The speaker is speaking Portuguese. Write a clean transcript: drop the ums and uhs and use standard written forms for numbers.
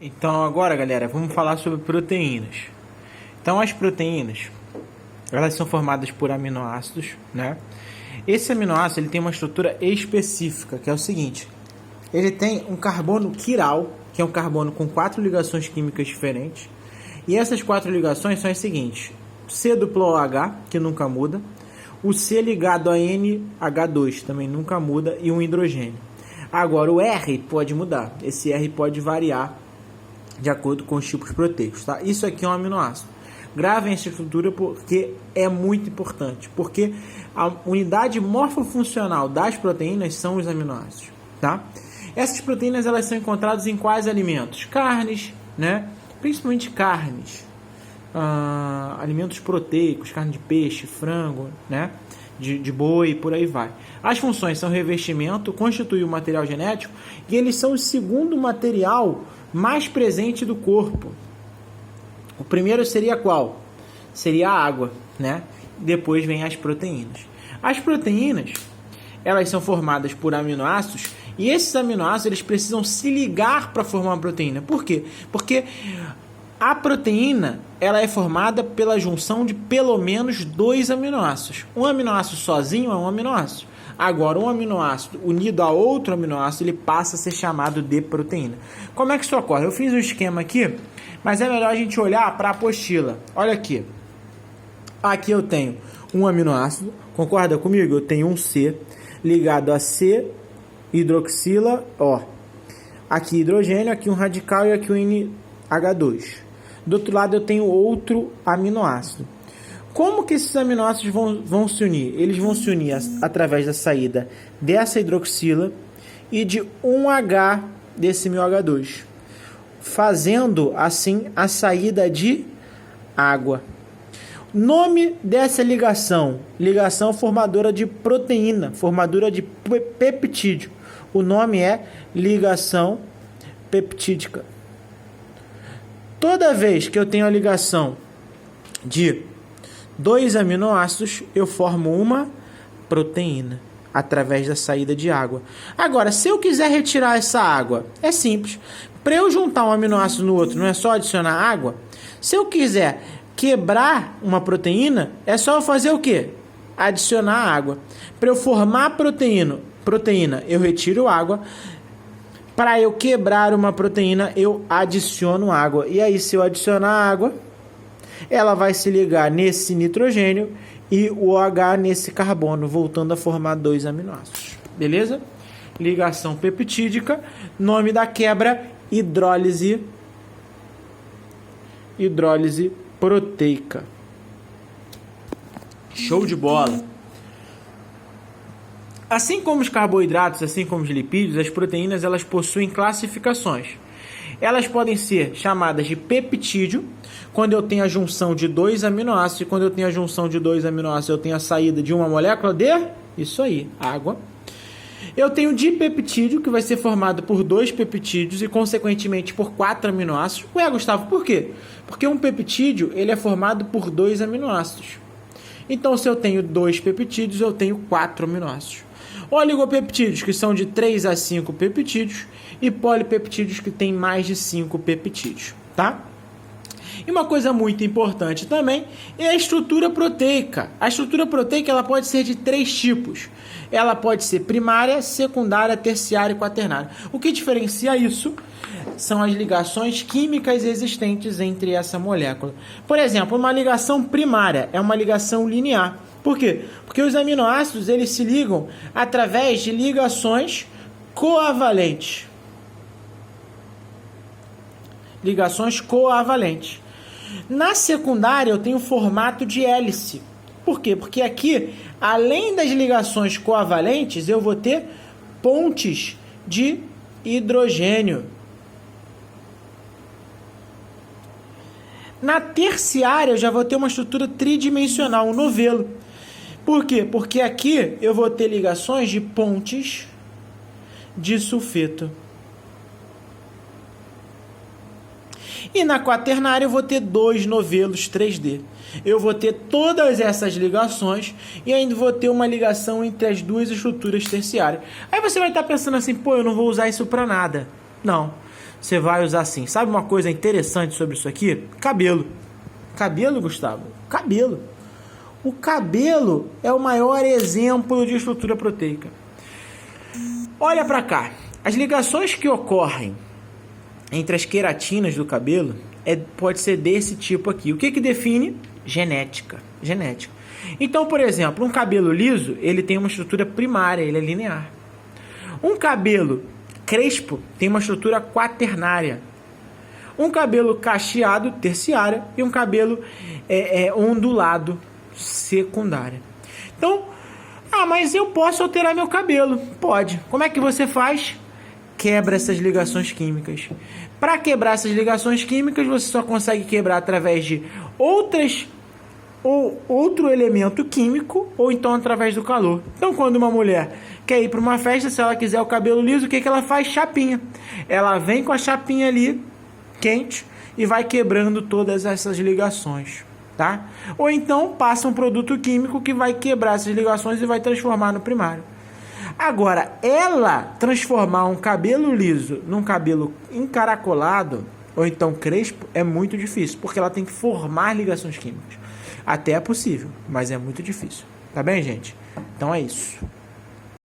Então agora, galera, vamos falar sobre proteínas. Então as proteínas, elas são formadas por aminoácidos, né? Esse aminoácido ele tem uma estrutura específica, que é o seguinte: ele tem um carbono quiral, que é um carbono com 4 ligações químicas diferentes. E essas 4 ligações são as seguintes: C duplo OH, que nunca muda, o C ligado a NH2, também nunca muda, e um hidrogênio. Agora o R pode mudar, esse R pode variar de acordo com os tipos proteicos, tá? Isso aqui é um aminoácido. Gravem essa estrutura porque é muito importante, porque a unidade morfofuncional das proteínas são os aminoácidos, tá? Essas proteínas elas são encontradas em quais alimentos? Carnes, né? Principalmente carnes, alimentos proteicos, carne de peixe, frango, né? De boi, por aí vai. As funções são revestimento, constituir o material genético, e eles são o segundo material mais presente do corpo. O primeiro seria qual? Seria a água, né? Depois vem as proteínas. As proteínas, elas são formadas por aminoácidos, e esses aminoácidos eles precisam se ligar para formar uma proteína. Por quê? Porque a proteína ela é formada pela junção de pelo menos 2 aminoácidos. Um aminoácido sozinho é um aminoácido. Agora, um aminoácido unido a outro aminoácido, ele passa a ser chamado de proteína. Como é que isso ocorre? Eu fiz um esquema aqui, mas é melhor a gente olhar para a apostila. Olha aqui. Aqui eu tenho um aminoácido, concorda comigo? Eu tenho um C ligado a C, hidroxila, ó. Aqui hidrogênio, aqui um radical e aqui um NH2. Do outro lado eu tenho outro aminoácido. Como que esses aminoácidos vão se unir? Eles vão se unir através da saída dessa hidroxila e de um H desse meu H2, fazendo assim a saída de água. Nome dessa ligação: ligação formadora de proteína, formadora de peptídeo. O nome é ligação peptídica. Toda vez que eu tenho a ligação de 2 aminoácidos, eu formo uma proteína através da saída de água. Agora, se eu quiser retirar essa água, é simples. Para eu juntar um aminoácido no outro, não é só adicionar água? Se eu quiser quebrar uma proteína, é só eu fazer o quê? Adicionar água. Para eu formar proteína, eu retiro água. Para eu quebrar uma proteína, eu adiciono água. E aí, se eu adicionar água, ela vai se ligar nesse nitrogênio e o OH nesse carbono, voltando a formar 2 aminoácidos. Beleza? Ligação peptídica. Nome da quebra: hidrólise proteica. Show de bola! Assim como os carboidratos, assim como os lipídios, as proteínas elas possuem classificações. Elas podem ser chamadas de peptídeo, quando eu tenho a junção de 2 aminoácidos, e quando eu tenho a junção de 2 aminoácidos, eu tenho a saída de uma molécula de, isso aí, água. Eu tenho dipeptídeo, que vai ser formado por 2 peptídeos e, consequentemente, por 4 aminoácidos. Ué, Gustavo, por quê? Porque um peptídeo ele é formado por 2 aminoácidos. Então, se eu tenho 2 peptídeos, eu tenho 4 aminoácidos. Oligopeptídeos, que são de 3 a 5 peptídeos, e polipeptídeos, que tem mais de 5 peptídeos, tá? E uma coisa muito importante também é a estrutura proteica. A estrutura proteica ela pode ser de 3 tipos. Ela pode ser primária, secundária, terciária e quaternária. O que diferencia isso são as ligações químicas existentes entre essa molécula. Por exemplo, uma ligação primária é uma ligação linear. Por quê? Porque os aminoácidos eles se ligam através de ligações coavalentes. Ligações coavalentes. Na secundária eu tenho formato de hélice. Por quê? Porque aqui, além das ligações coavalentes, eu vou ter pontes de hidrogênio. Na terciária eu já vou ter uma estrutura tridimensional, um novelo. Por quê? Porque aqui eu vou ter ligações de pontes de sulfeto. E na quaternária eu vou ter 2 novelos 3D. Eu vou ter todas essas ligações e ainda vou ter uma ligação entre as 2 estruturas terciárias. Aí você vai estar pensando assim, pô, eu não vou usar isso para nada. Não. você vai usar assim. Sabe uma coisa interessante sobre isso aqui? Cabelo. Cabelo, Gustavo? Cabelo. O cabelo é o maior exemplo de estrutura proteica. Olha para cá. As ligações que ocorrem entre as queratinas do cabelo pode ser desse tipo aqui. O que define? Genética. Então, por exemplo, um cabelo liso, ele tem uma estrutura primária, ele é linear. Um cabelo crespo tem uma estrutura quaternária. Um cabelo cacheado, terciária, e um cabelo ondulado, secundária. Então, mas eu posso alterar meu cabelo. Pode. Como é que você faz? Quebra essas ligações químicas. Para quebrar essas ligações químicas, você só consegue quebrar através de outro elemento químico, ou então através do calor. Então, quando uma mulher quer ir para uma festa, se ela quiser o cabelo liso, o que ela faz? Chapinha. Ela vem com a chapinha ali, quente, e vai quebrando todas essas ligações, tá? Ou então passa um produto químico que vai quebrar essas ligações e vai transformar no primário. Agora, ela transformar um cabelo liso num cabelo encaracolado, ou então crespo, é muito difícil, porque ela tem que formar ligações químicas. Até é possível, mas é muito difícil. Tá bem, gente? Então é isso.